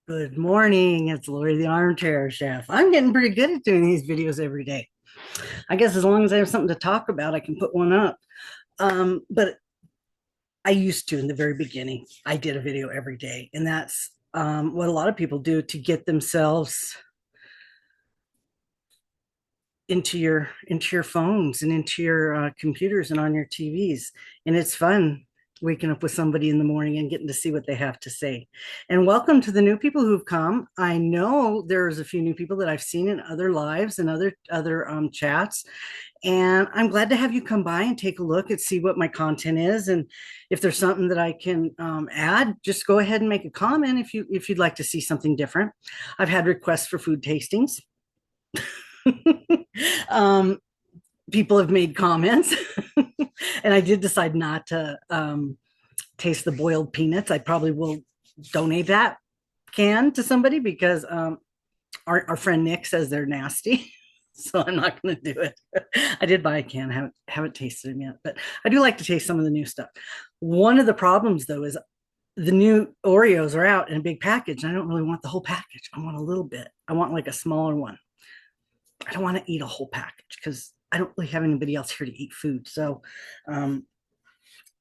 Good morning. It's Lori, the armchair chef. I'm getting pretty good at doing these videos every day. I guess as long as I have something to talk about, I can put one up. But I used to in the very beginning. I did a video every day, and that's what a lot of people do to get themselves into your phones and into your computers and on your TVs. And it's fun waking up with somebody in the morning and getting to see what they have to say. And welcome to the new people who've come. I know there's a few new people that I've seen in other lives and other chats, and I'm glad to have you come by and take a look and see what my content is. And if there's something that I can add, just go ahead and make a comment if you'd like to see something different. I've had requests for food tastings. um, People have made comments, and I did decide not to taste the boiled peanuts. I probably will donate that can to somebody because our friend Nick says they're nasty. So I'm not going to do it. I did buy a can, haven't tasted them yet, but I do like to taste some of the new stuff. One of the problems though is the new Oreos are out in a big package. And I don't really want the whole package. I want a little bit. I want like a smaller one. I don't want to eat a whole package because I don't really have anybody else here to eat food. So um,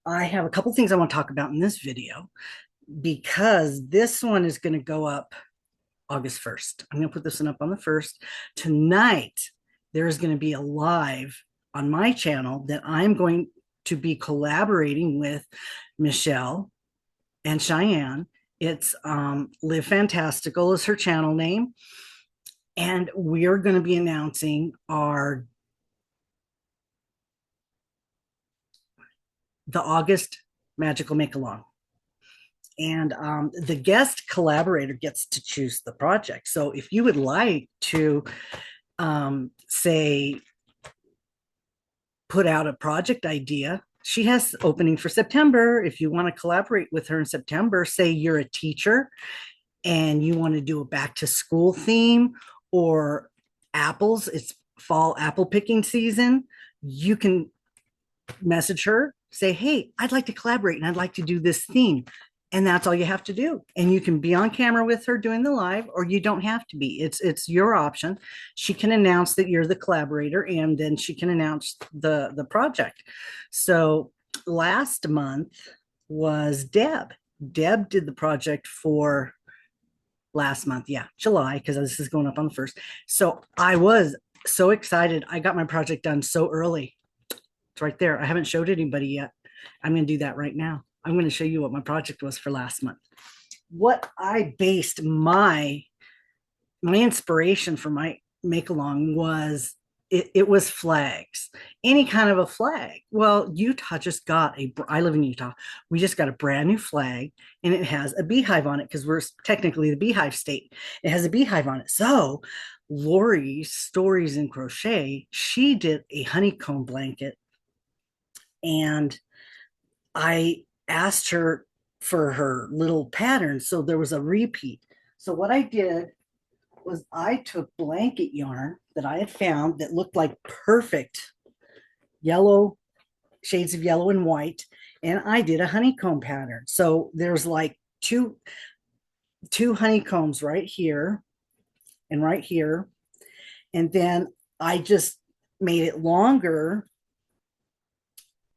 I have a couple things I want to talk about in this video because this one is going to go up August 1st. I'm going to put this one up on the 1st. Tonight, there is going to be a live on my channel that I'm going to be collaborating with Michelle and Cheyenne. It's Live Fantastical is her channel name. And we're going to be announcing the August Magical Make Along. And the guest collaborator gets to choose the project. So if you would like to say put out a project idea, she has opening for September. If you want to collaborate with her in September, say you're a teacher and you want to do a back to school theme or apples, it's fall apple picking season, you can message her, say, hey, I'd like to collaborate and I'd like to do this theme. And that's all you have to do. And you can be on camera with her doing the live, or you don't have to be. It's your option. She can announce that you're the collaborator, and then she can announce the project. So last month was Deb. Deb did the project for last month, yeah, July, because this is going up on the 1st. So I was so excited. I got my project done so early. It's right there. I haven't showed anybody yet. I'm going to do that right now. I'm going to show you what my project was for last month. What I based my inspiration for my make along was it was flags, any kind of a flag. Well, Utah just got I live in Utah. We just got a brand new flag, and it has a beehive on it because we're technically the beehive state. It has a beehive on it. So Lori's Stories in Crochet, she did a honeycomb blanket, and I asked her for her little pattern. So there was a repeat. So what I did was I took blanket yarn that I had found that looked like perfect yellow, shades of yellow and white, and I did a honeycomb pattern. So there's like two honeycombs right here and right here. And then I just made it longer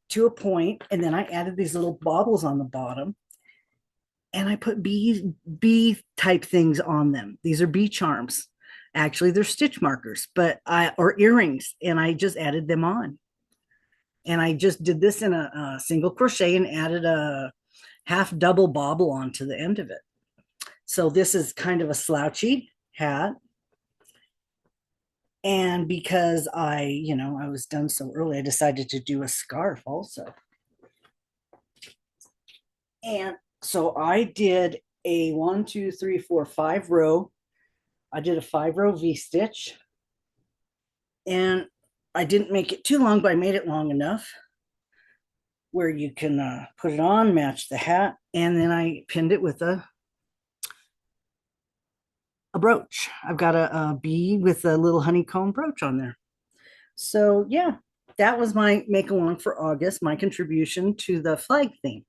to a point, and then I added these little baubles on the bottom, and I put bee type things on them. These are bee charms. Actually, they're stitch markers, or earrings, and I just added them on. And I just did this in a single crochet and added a half double bobble onto the end of it. So this is kind of a slouchy hat. And because I was done so early, I decided to do a scarf also. And so I did a 1, 2, 3, 4, 5 row. I did a 5-row V-stitch. And I didn't make it too long, but I made it long enough where you can put it on, match the hat. And then I pinned it with a brooch. I've got a bee with a little honeycomb brooch on there. So yeah, that was my make along for August, my contribution to the flag theme.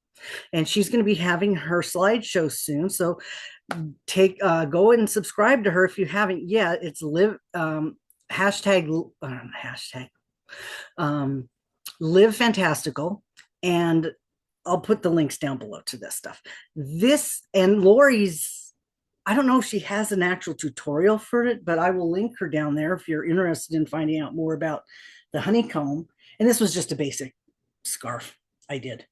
And she's going to be having her slideshow soon. So take go and subscribe to her if you haven't yet. It's live hashtag hashtag live fantastical, and I'll put the links down below to this stuff. This and Lori's, I don't know if she has an actual tutorial for it, but I will link her down there if you're interested in finding out more about the honeycomb. And this was just a basic scarf I did.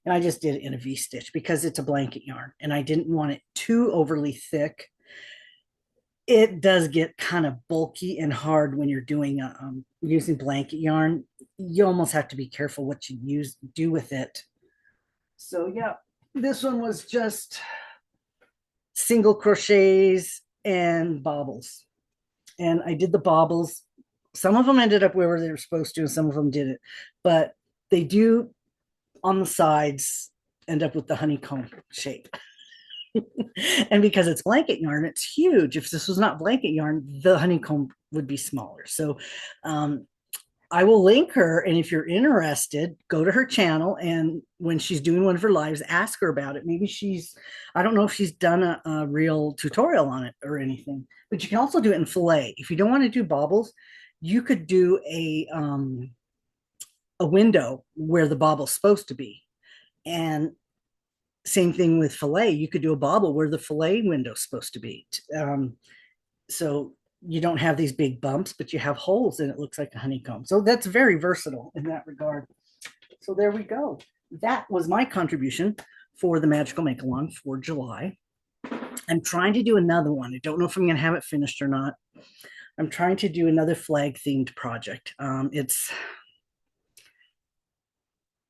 And I just did it in a V-stitch because it's a blanket yarn and I didn't want it too overly thick. It does get kind of bulky and hard when you're doing using blanket yarn. You almost have to be careful what you do with it. So yeah, this one was just single crochets and bobbles. And I did the bobbles. Some of them ended up where they were supposed to, and some of them didn't. But they do on the sides end up with the honeycomb shape. And because it's blanket yarn, it's huge. If this was not blanket yarn, the honeycomb would be smaller. So I will link her. And if you're interested, go to her channel. And when she's doing one of her lives, ask her about it. Maybe I don't know if she's done a real tutorial on it or anything, but you can also do it in filet. If you don't want to do bobbles, you could do a window where the bobble's supposed to be. And same thing with filet. You could do a bobble where the filet window's supposed to be. So you don't have these big bumps, but you have holes and it looks like a honeycomb. So that's very versatile in that regard. So there we go. That was my contribution for the Magical Make-Along for July. I'm trying to do another one. I don't know if I'm going to have it finished or not. I'm trying to do another flag themed project.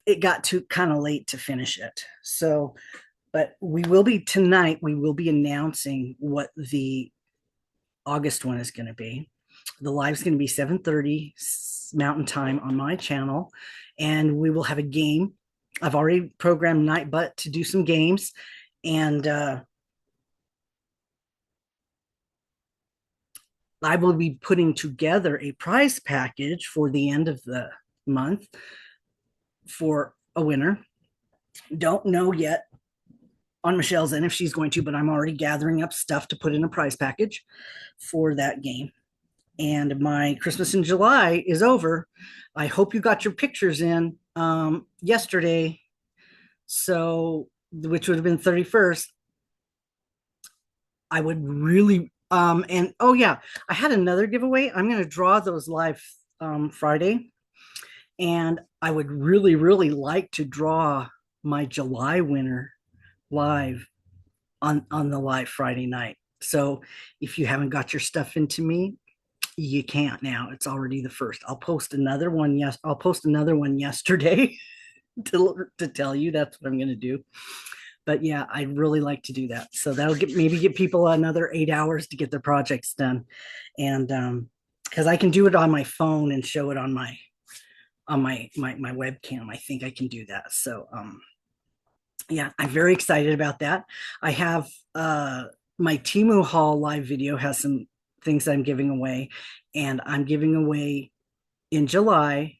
It got too kind of late to finish it. So, but we will be announcing what the August one is going to be. The live is going to be 7:30 Mountain Time on my channel, and we will have a game. I've already programmed Nightbutt to do some games, and I will be putting together a prize package for the end of the month for a winner. Don't know yet on Michelle's end if she's going to, but I'm already gathering up stuff to put in a prize package for that game. And my Christmas in July is over. I hope you got your pictures in yesterday, so which would have been 31st. I would really and oh yeah, I had another giveaway. I'm going to draw those live Friday, and I would really like to draw my July winner live on the live Friday night. So if you haven't got your stuff into me, you can't now. It's already the first. I'll post another one. Yes, I'll post another one yesterday to tell you that's what I'm going to do. But yeah, I'd really like to do that. So that'll maybe get people another 8 hours to get their projects done. And because I can do it on my phone and show it on my webcam. I think I can do that. So yeah, I'm very excited about that. I have my Temu haul live video has some things I'm giving away, and I'm giving away in July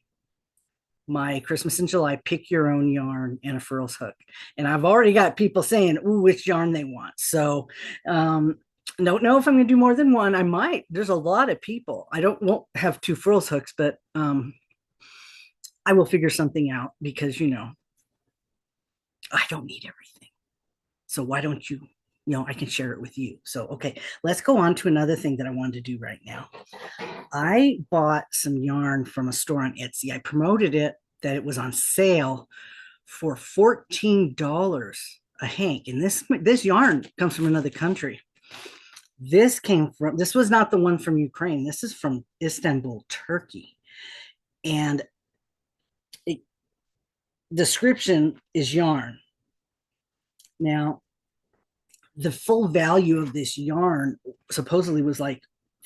my Christmas in July pick your own yarn and a furls hook. And I've already got people saying, ooh, which yarn they want. So don't know if I'm going to do more than one. I might. There's a lot of people. Won't have 2 furls hooks, but I will figure something out because, I don't need everything. So why don't you, I can share it with you. So, okay, let's go on to another thing that I wanted to do right now. I bought some yarn from a store on Etsy. I promoted it that it was on sale for $14 a hank. And this yarn comes from another country. This was not the one from Ukraine. This is from Istanbul, Turkey. And description is yarn. Now, the full value of this yarn supposedly was like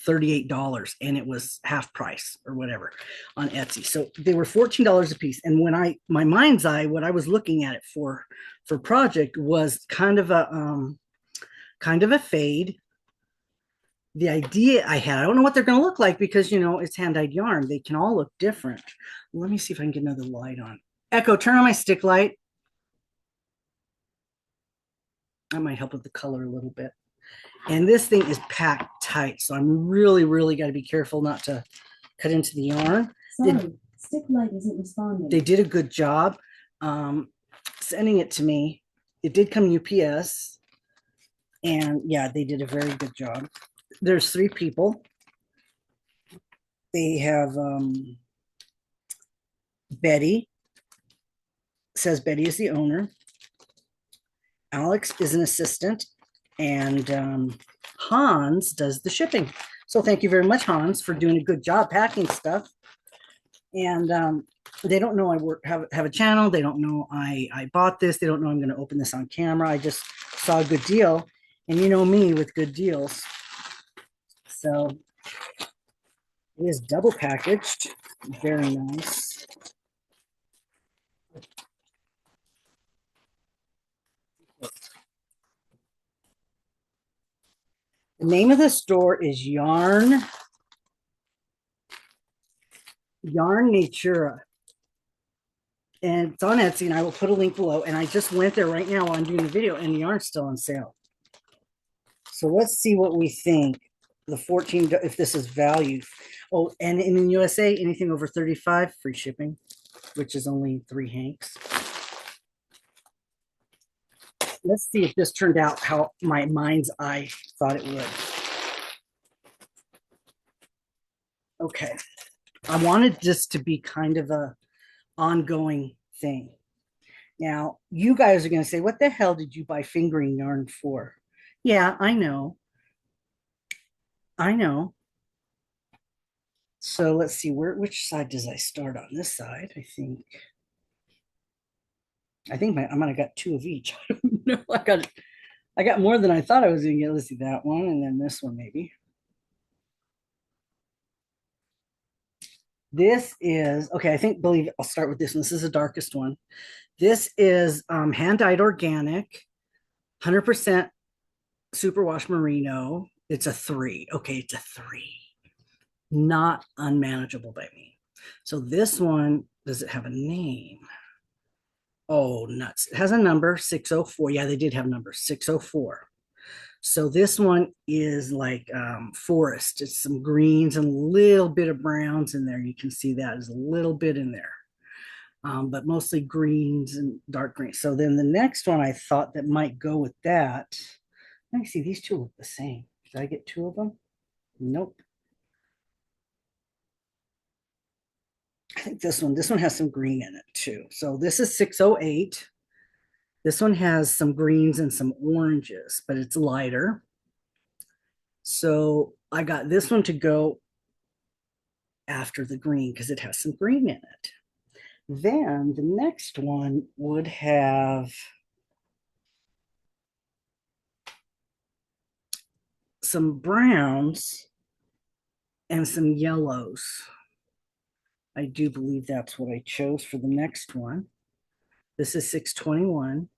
$38, and it was half price or whatever on Etsy. So they were $14 a piece. And when my mind's eye, what I was looking at it for project was kind of a fade. The idea I had, I don't know what they're going to look like because, it's hand-dyed yarn. They can all look different. Let me see if I can get another light on. Echo, turn on my stick light. That might help with the color a little bit. And this thing is packed tight. So I'm really got to be careful not to cut into the yarn. Sorry, stick light isn't responding. They did a good job sending it to me. It did come UPS. And yeah, they did a very good job. There's 3 people. They have Betty, says Betty is the owner. Alex is an assistant, and Hans does the shipping. So thank you very much, Hans, for doing a good job packing stuff. And they don't know I have a channel. They don't know I bought this. They don't know I'm going to open this on camera. I just saw a good deal, and you know me with good deals. So it is double packaged, very nice. The name of the store is YarnNatura. And it's on Etsy, and I will put a link below. And I just went there right now while I'm doing the video, and the yarn's still on sale. So let's see what we think. The 14, if this is value. Oh, and in the USA, anything over 35, free shipping, which is only 3 hanks. Let's see if this turned out how my mind's eye thought it would. Okay. I wanted this to be kind of a ongoing thing. Now, you guys are going to say, what the hell did you buy fingering yarn for? Yeah, I know. I know. So let's see, which side does I start on? This side, I think. I might have got 2 of each. I don't know. I got more than I thought I was going to get. Let's see, that one, and then this one maybe. This is okay. I'll start with this one. This is the darkest one. This is hand dyed organic, 100% superwash merino. It's a 3. Okay, it's a 3. Not unmanageable by me. So this one, does it have a name? Oh, nuts. It has a number, 604. Yeah, they did have numbers, 604. So this one is like forest. It's some greens and a little bit of browns in there. You can see that is a little bit in there. But mostly greens and dark greens. So then the next one I thought that might go with that. Let me see, these 2 look the same. Did I get 2 of them? Nope. I think this one has some green in it too. So this is 608. This one has some greens and some oranges, but it's lighter. So I got this one to go after the green because it has some green in it. Then the next one would have some browns and some yellows. I do believe that's what I chose for the next one. This is 621.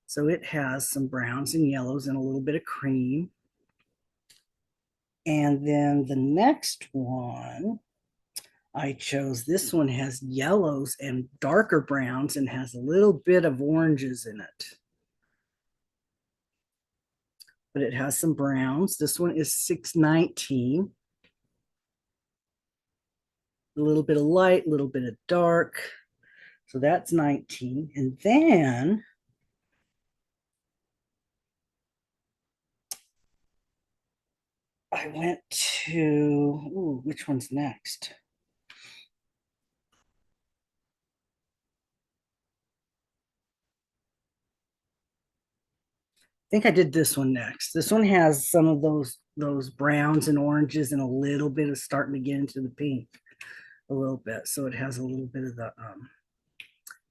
So it has some browns and yellows and a little bit of cream. And then the next one, I chose this one has yellows and darker browns and has a little bit of oranges in it. But it has some browns. This one is 619. A little bit of light, a little bit of dark. So that's 19. And then I went to, which one's next? I think I did this one next. This one has some of those browns and oranges and a little bit of starting to get into the pink a little bit. So it has a little bit of the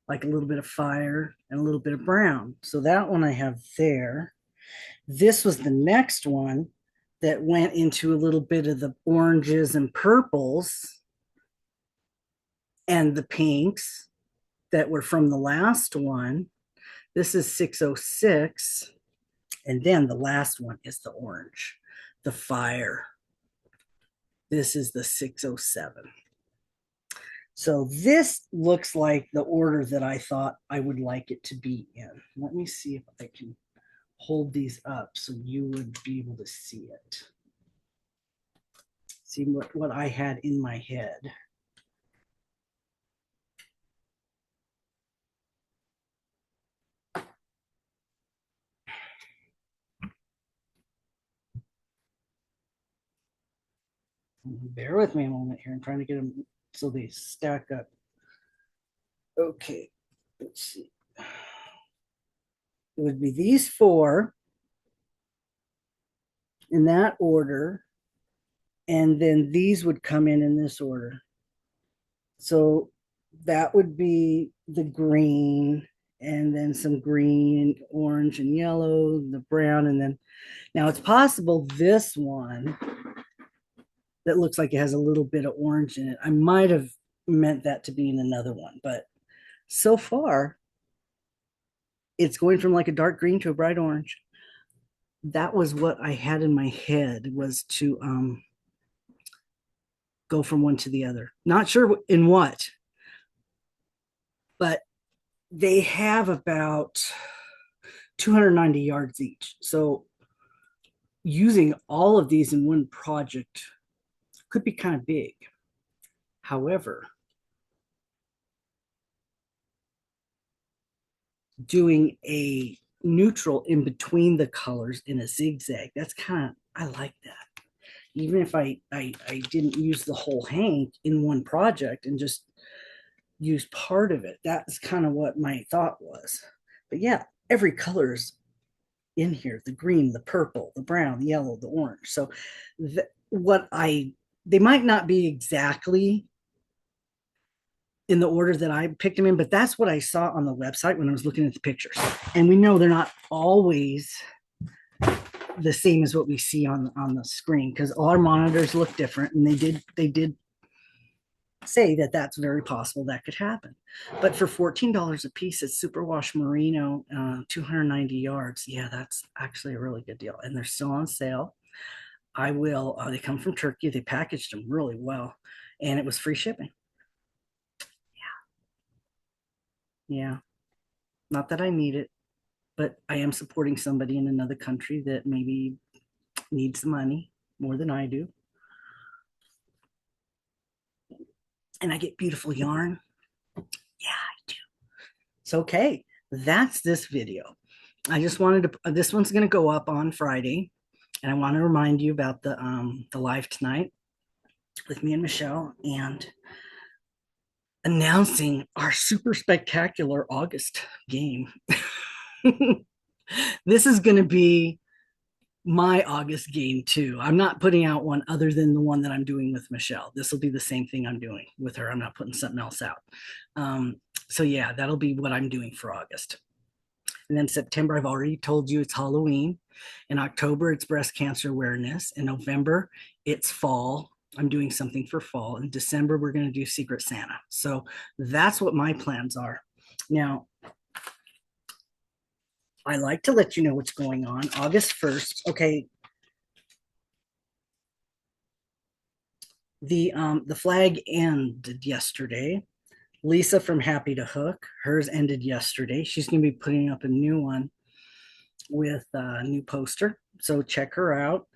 like a little bit of fire and a little bit of brown. So that one I have there. This was the next one that went into a little bit of the oranges and purples and the pinks that were from the last one. This is 606. And then the last one is the orange, the fire. This is the 607. So this looks like the order that I thought I would like it to be in. Let me see if I can hold these up so you would be able to see it. See what I had in my head. Bear with me a moment here. I'm trying to get them so they stack up. Okay, let's see. It would be these four in that order, and then these would come in this order. So that would be the green, and then some green, orange, and yellow, the brown, and then now it's possible this one that looks like it has a little bit of orange in it. I might have meant that to be in another one, but so far it's going from like a dark green to a bright orange. That was what I had in my head, was to go from one to the other. Not sure in what, but they have about 290 yards each. So using all of these in one project could be kind of big. However, doing a neutral in between the colors in a zigzag, that's kind of, I like that. Even if I didn't use the whole hank in one project and just use part of it, that's kind of what my thought was. But yeah, every color is in here: the green, the purple, the brown, the yellow, the orange. So they might not be exactly in the order that I picked them in, but that's what I saw on the website when I was looking at the pictures. And we know they're not always the same as what we see on the screen, because all our monitors look different, and they did say that that's very possible that could happen. But for $14 a piece, it's superwash merino, 290 yards. Yeah, that's actually a really good deal, and they're still on sale. I will. They come from Turkey. They packaged them really well, and it was free shipping. Yeah, not that I need it, but I am supporting somebody in another country that maybe needs the money more than I do. And I get beautiful yarn. Yeah, I do. So, okay, that's this video. I just wanted to, this one's going to go up on Friday. And I want to remind you about the live tonight with me and Michelle, and announcing our super spectacular August game. This is going to be my August game too. I'm not putting out one other than the one that I'm doing with Michelle. This will be the same thing I'm doing with her. I'm not putting something else out. So yeah, that'll be what I'm doing for August. And then September, I've already told you, it's Halloween. In October, it's breast cancer awareness. In November, it's fall. I'm doing something for fall. In December, we're going to do Secret Santa. So that's what my plans are. Now, I like to let you know what's going on. August 1st, okay. The flag ended yesterday. Lisa from Happy to Hook, hers ended yesterday. She's going to be putting up a new one with a new poster. So check her out.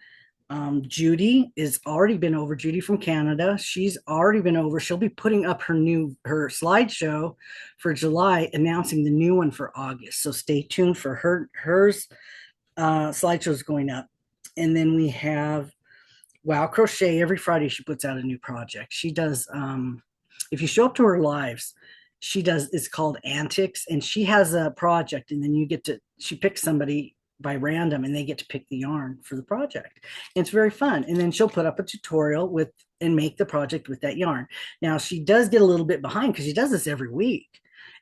Judy is already been over. Judy from Canada, she's already been over. She'll be putting up her slideshow for July, announcing the new one for August. So stay tuned for hers. Slideshow's going up. And then we have Wow Crochet. Every Friday she puts out a new project. She does, if you show up to her lives, she does, it's called Antics, and she has a project, and then she picks somebody by random, and they get to pick the yarn for the project. And it's very fun. And then she'll put up a tutorial and make the project with that yarn. Now she does get a little bit behind because she does this every week.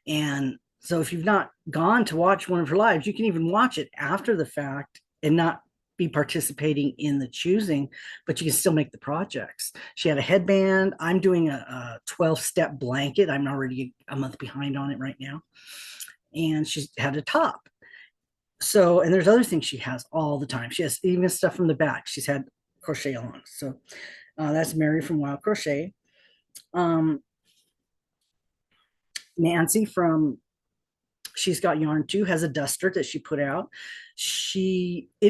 And so if you've not gone to watch one of her lives, you can even watch it after the fact and not be participating in the choosing, but you can still make the projects. She had a headband. I'm doing a 12-step blanket. I'm already a month behind on it right now. And she's had a top. So, and there's other things she has all the time. She has even stuff from the back. She's had crochet along. So that's Mary from Wild Crochet. Nancy from She's got yarn too, has a duster that she put out.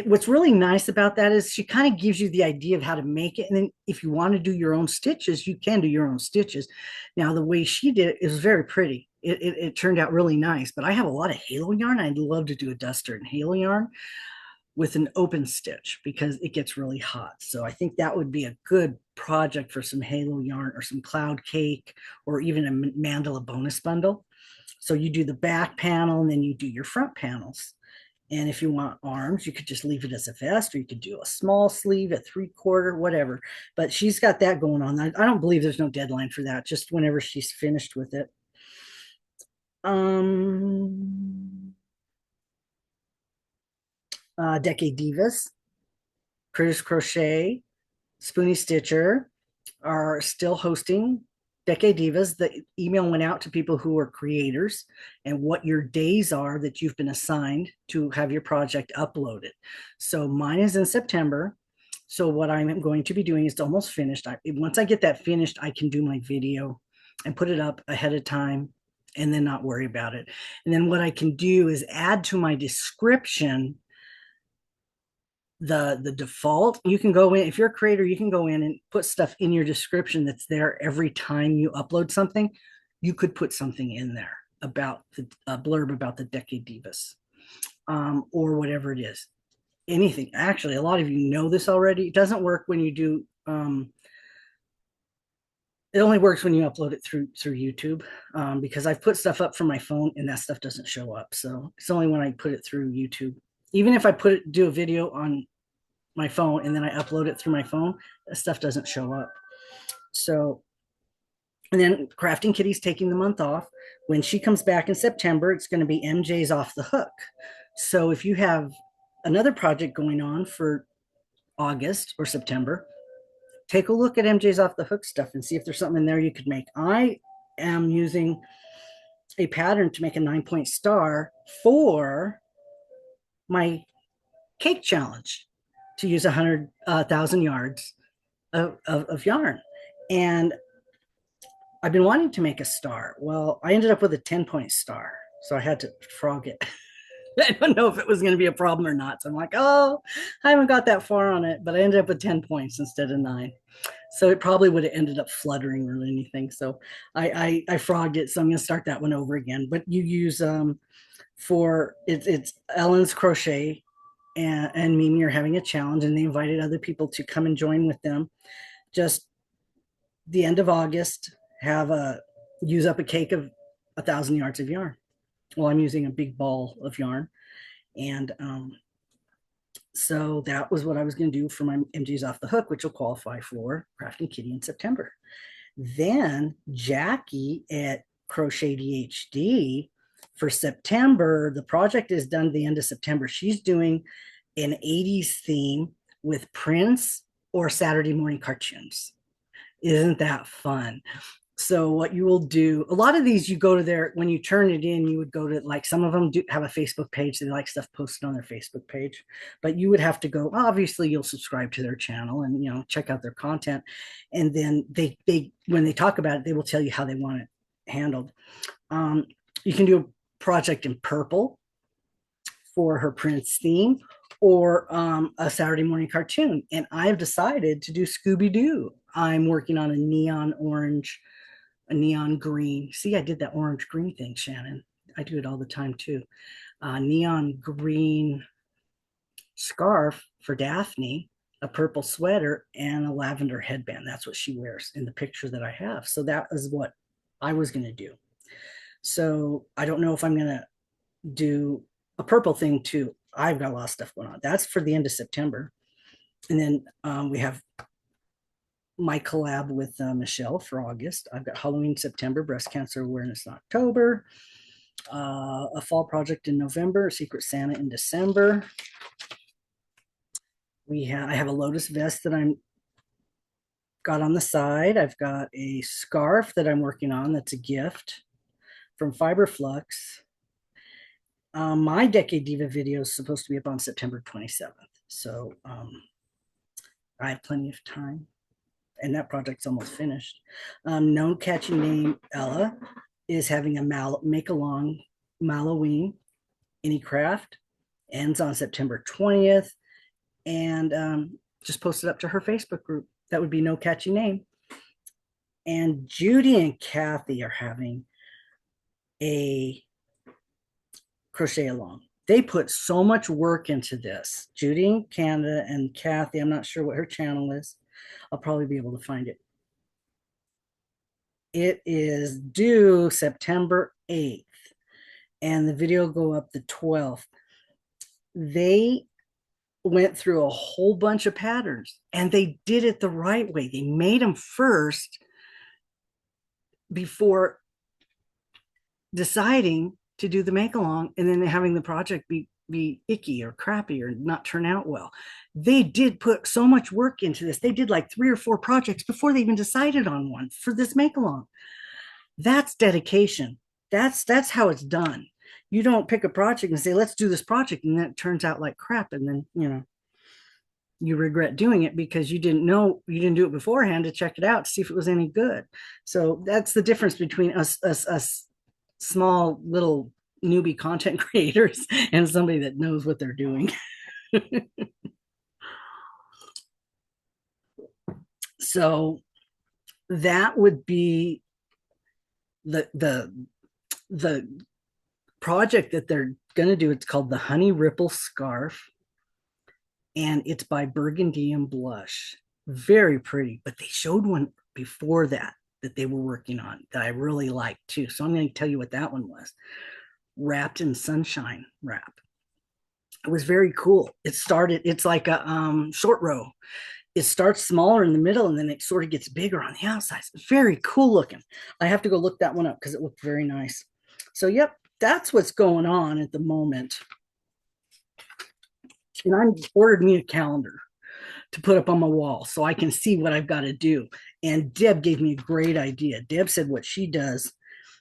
What's really nice about that is she kind of gives you the idea of how to make it. And then if you want to do your own stitches, you can do your own stitches. Now, the way she did it is very pretty. It turned out really nice, but I have a lot of halo yarn. I'd love to do a duster and halo yarn with an open stitch because it gets really hot. So I think that would be a good project for some halo yarn or some cloud cake or even a mandala bonus bundle. So you do the back panel and then you do your front panels. And if you want arms, you could just leave it as a vest, or you could do a small sleeve, a 3/4, whatever. But she's got that going on. I don't believe there's no deadline for that, just whenever she's finished with it. Decade Divas, Critters Crochet, Spoonie Stitcher are still hosting Decade Divas. The email went out to people who are creators and what your days are that you've been assigned to have your project uploaded. So mine is in September. So what I'm going to be doing is almost finished. Once I get that finished, I can do my video and put it up ahead of time and then not worry about it. And then what I can do is add to my description the default. You can go in, if you're a creator, you can go in and put stuff in your description that's there every time you upload something. You could put something in there about the blurb about the Decade Divas, or whatever it is. Anything. Actually, a lot of you know this already. It doesn't work when you do it only works when you upload it through YouTube, because I've put stuff up from my phone and that stuff doesn't show up. So it's only when I put it through YouTube. Even if I do a video on my phone and then I upload it through my phone, that stuff doesn't show up. So, and then Crafting Kitty's taking the month off. When she comes back in September, it's going to be MJ's Off the Hook. So if you have another project going on for August or September, take a look at MJ's Off the Hook stuff and see if there's something in there you could make. I am using a pattern to make a 9-point star for my cake challenge, to use 100,000 yards of yarn. And I've been wanting to make a star. Well, I ended up with a 10-point star, so I had to frog it. I don't know if it was going to be a problem or not. So I'm like, oh, I haven't got that far on it, but I ended up with 10 points instead of 9. So it probably would have ended up fluttering or anything. So I frogged it. So I'm going to start that one over again. But you use for it's Ellen's Crochet and Mimi are having a challenge, and they invited other people to come and join with them. Just the end of August, use up a cake of 1,000 yards of yarn. Well, I'm using a big ball of yarn. And so that was what I was going to do for my MJ's Off the Hook, which will qualify for Crafting Kitty in September. Then Jackie at Crochet DHD for September, the project is done at the end of September. She's doing an 80s theme with Prince or Saturday morning cartoons. Isn't that fun? So what you will do, a lot of these, you go to their, when you turn it in, you would go to, like, some of them do have a Facebook page. They like stuff posted on their Facebook page, but you would have to go, obviously you'll subscribe to their channel and, check out their content. And then they when they talk about it, they will tell you how they want it handled. You can do a project in purple for her Prince theme, or a Saturday morning cartoon. And I've decided to do Scooby-Doo. I'm working on a neon orange, a neon green. See, I did that orange green thing, Shannon. I do it all the time too. Neon green scarf for Daphne, a purple sweater, and a lavender headband. That's what she wears in the picture that I have. So that is what I was going to do. So I don't know if I'm going to do a purple thing too. I've got a lot of stuff going on. That's for the end of September. And then we have my collab with Michelle for August. I've got Halloween September, breast cancer awareness in October, a fall project in November, Secret Santa in December. I have a lotus vest that I'm got on the side. I've got a scarf that I'm working on that's a gift from Fiberflux. My Decade Diva video is supposed to be up on September 27th. So I have plenty of time. And that project's almost finished. Known Catchy Name Ella is having a make-along Halloween, any craft, ends on September 20th. And just post it up to her Facebook group. That would be No Catchy Name. And Judy and Kathy are having a crochet along. They put so much work into this. Judy in Canada and Kathy, I'm not sure what her channel is. I'll probably be able to find it. It is due September 8th, and the video will go up the 12th. They went through a whole bunch of patterns, and they did it the right way. They made them first before deciding to do the make along, and then having the project be icky or crappy or not turn out well. They did put so much work into this. They did like 3 or 4 projects before they even decided on one for this make along. That's dedication. That's how it's done. You don't pick a project and say, let's do this project, and then it turns out like crap, and then you regret doing it because you didn't do it beforehand to check it out to see if it was any good. So that's the difference between us small little newbie content creators and somebody that knows what they're doing. So that would be the project that they're going to do. It's called the Honey Ripple Scarf, and it's by Burgundy and Blush. Very pretty, but they showed one before that they were working on that I really liked too. So I'm going to tell you what that one was. Wrapped in Sunshine wrap. It was very cool. It's like a short row. It starts smaller in the middle, and then it sort of gets bigger on the outside. It's very cool looking. I have to go look that one up because it looked very nice. So yep, that's what's going on at the moment. And I ordered me a calendar to put up on my wall so I can see what I've got to do. And Deb gave me a great idea. Deb said what she does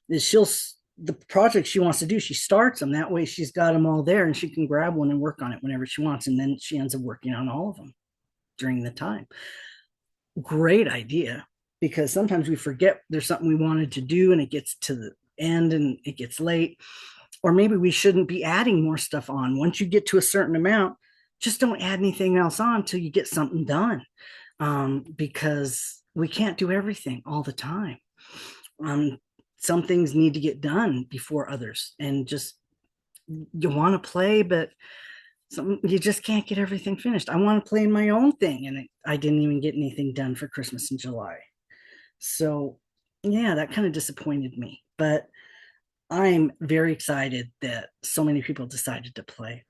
is the project she wants to do, she starts them. That way she's got them all there, and she can grab one and work on it whenever she wants. And then she ends up working on all of them during the time. Great idea, because sometimes we forget there's something we wanted to do and it gets to the end and it gets late. Or maybe we shouldn't be adding more stuff on. Once you get to a certain amount, just don't add anything else on until you get something done, because we can't do everything all the time. Some things need to get done before others, and just you want to play, but you just can't get everything finished. I want to play in my own thing, and I didn't even get anything done for Christmas in July. So yeah, that kind of disappointed me, but I'm very excited that so many people decided to play.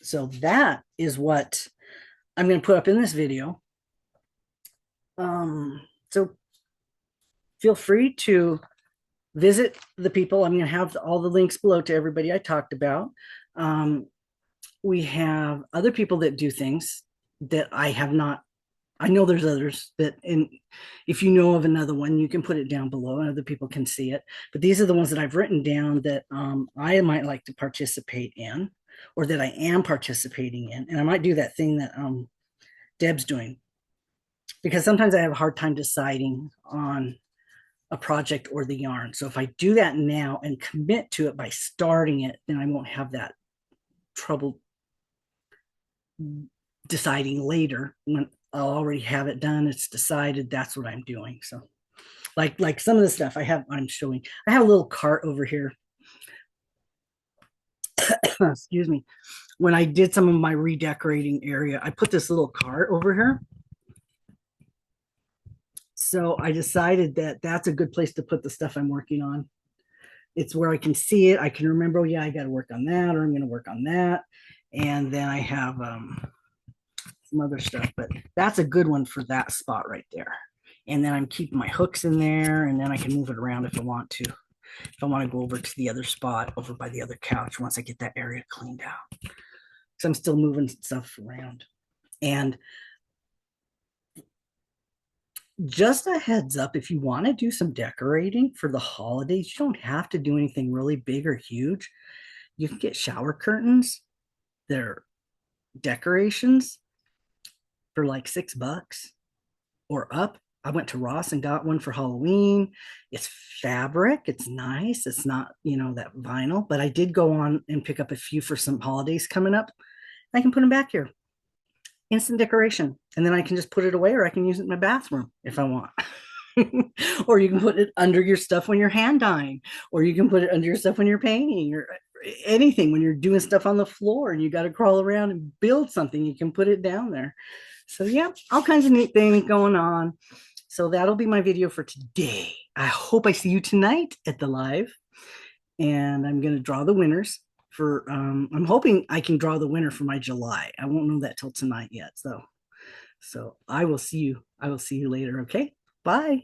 So that is what I'm going to put up in this video. So feel free to visit the people. I'm going to have all the links below to everybody I talked about. We have other people that do things that I have not. I know there's others that, and if you know of another one, you can put it down below and other people can see it. But these are the ones that I've written down that I might like to participate in, or that I am participating in. And I might do that thing that Deb's doing, because sometimes I have a hard time deciding on a project or the yarn. So if I do that now and commit to it by starting it, then I won't have that trouble deciding later when I'll already have it done. It's decided, that's what I'm doing. So like some of the stuff I'm showing. I have a little cart over here. Excuse me. When I did some of my redecorating area, I put this little cart over here. So I decided that that's a good place to put the stuff I'm working on. It's where I can see it. I can remember, oh yeah, I got to work on that, or I'm going to work on that. And then I have some other stuff, but that's a good one for that spot right there. And then I'm keeping my hooks in there, and then I can move it around if I want to. If I want to go over to the other spot over by the other couch once I get that area cleaned out. So I'm still moving stuff around. And just a heads up, if you want to do some decorating for the holidays, you don't have to do anything really big or huge. You can get shower curtains. They're decorations for like $6 or up, I went to Ross and got one for Halloween. It's fabric. It's nice. It's not, that vinyl, but I did go on and pick up a few for some holidays coming up. I can put them back here. Instant decoration. And then I can just put it away, or I can use it in my bathroom if I want. Or you can put it under your stuff when you're hand dyeing, or you can put it under your stuff when you're painting, or anything when you're doing stuff on the floor and you got to crawl around and build something, you can put it down there. So yeah, all kinds of neat things going on. So that'll be my video for today. I hope I see you tonight at the live, and I'm going to draw the winners for I'm hoping I can draw the winner for my July. I won't know that till tonight yet. So I will see you later. Okay, bye.